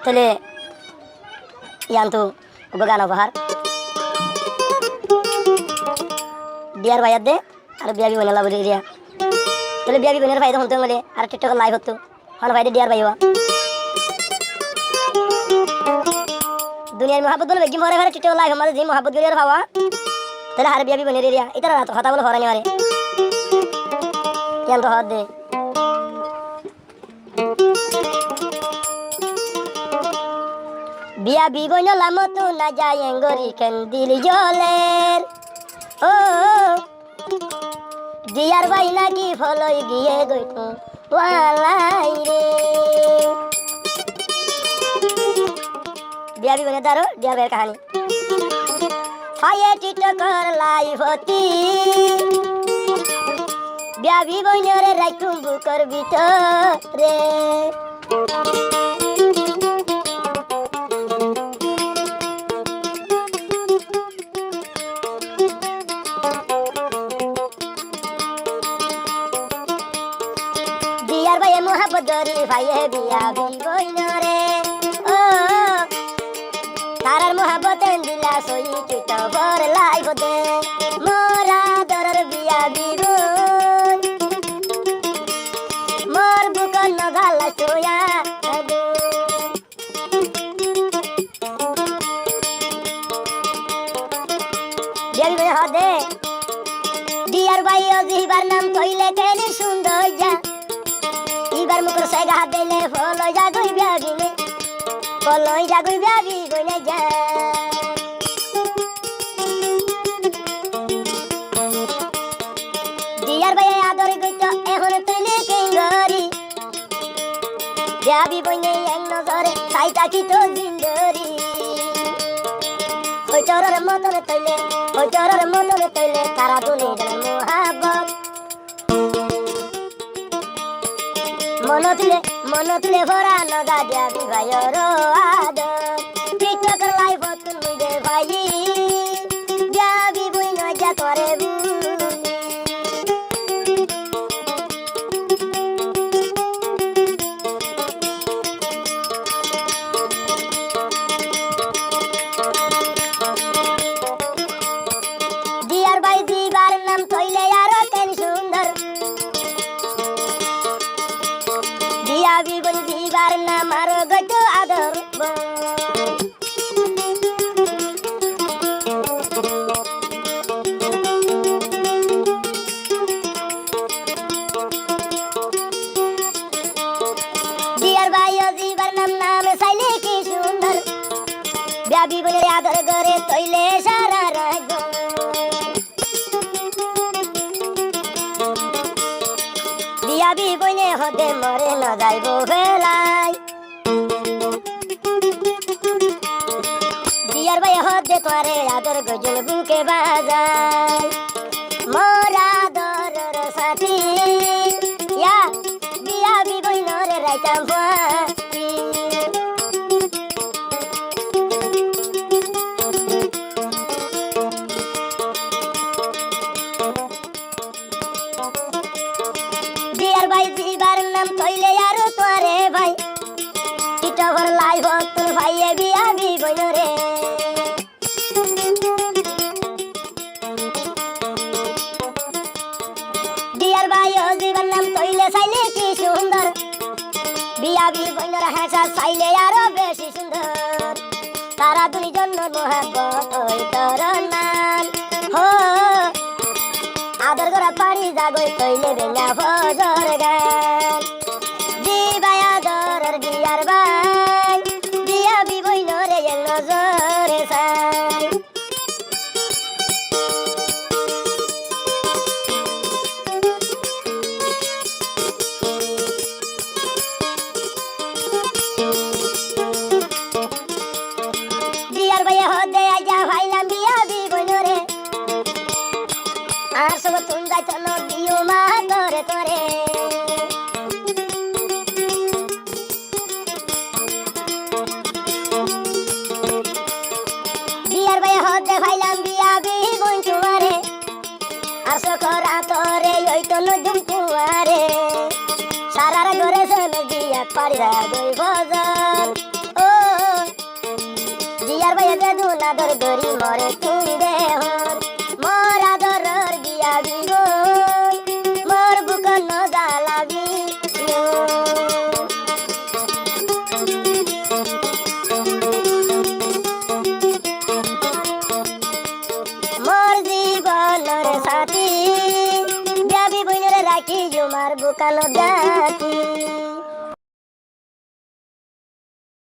তাহলে ইয়ান্তু গান উপহার বিয়ার ভাইয়ার দে আর বিয়া বি বনালা বলি রিয়া তাহলে বিয়া বি বনের ভাই হতে বলে আর টিকটক লাইভ হতো হন ভাই ডিয়ার ভাইয়া দুনিয়ার মোহাব্বত বলে বেগি মরে ঘরে টিকটক লাইভ আমাদের যে মোহাব্বত গরিয়ার ভাবা তাহলে আর বিয়া বি বনের রিয়া এটা রাত কথা বলে হরানি মারে কেন তো হাত দে বিয়া বি বনলাম তো না যায় গরি কেন্দিল জলের ও ডিয়ার ভাই নাকি ফলই গিয়ে গইতো ওয়ালাই রে বিয়া বি বনে দারো ডিয়ার ভাইয়ের কাহিনী ফায়ে টিকটকর লাইভ হতি বিয়া বি বইনরে রাইতুম বুকর ভিতরে ডিয়ার ভাইয়ে মোহাব্বত গরি ভাইয়ে বিয়া বি বইনরে ও তারার মোহাব্বত দিলা সই টিকটকর লাইভ দে মোরা দরর বিয়া বি মোর বুকন নগালা সোয়া বিয়া বি হাত দে ডিয়ার ভাই অজিবার নাম কইলে কেন সুন্দর যা ইবার মুখর সাইগা হাত দিলে ফলই জাগুই বিয়া বিনে ফলই জাগুই বিয়া বি গইনে যা ডিয়ার ভাই আদর গইত এখন তুইলে কেঙ্গরি বিয়া বি বইনে এক নজরে সাইতা কি তো জিন্দরি ওই চরর মতনে তৈলে তারা দুনি জানে মোহাব্বত মন তুলে ভরা নগা দিয়া বি ভাইয়ের আদর টিকটকের লাইভ তুমি দে ভাই বিয়া বি বই নজা করে ডিয়ার ভাই দিবার নাম কইলে আরো কেন সুন্দর বিয়া বি বলি দিবার নাম আরো গত আদর ডিয়ার ভাই দিবার নাম চাইলে কি সুন্দর বিয়া বি বলে আদর করে তৈলে সারা রাত বিয়া বি বইনে হতে মরে ন যাইব ফেলাই ডিয়ার ভাই হতে তোরে আদর গজল বুকে বাজাই মোরা দরর সাথী ইয়া বিয়া বি বইনরে রাইতাম ফাঁকি ডিয়ার ভাই দিবার নাম কইলে আর তোরে ভাই টিকটকর লাইভ তোর ভাইয়ে বিয়া বি বইনরে ডিয়ার ভাই দিবার নাম কইলে চাইলে কি সুন্দর বিয়া বি বইনর হাসা চাইলে আরো বেশি সুন্দর তারা দুনি জন্য মোহাব্বত ওই তোর নাম হো আদর করা পারি জাগই কইলে বেঙ্গা ফজর গান দি ভাই আদর ডিয়ার ভাই বিয়া বি বইনরে এক নজরে চাই ডিয়ার ভাই হদে আইয়া ভাইলাম বিয়া বি আদর গরি মরে তুই দেহর মোর আদরর বিয়া বিগই মোর বুক ন জ্বালাবি মোর জীবনের সাথী বিয়া বি বইনরে রাখি জুমার বুকানো জাতি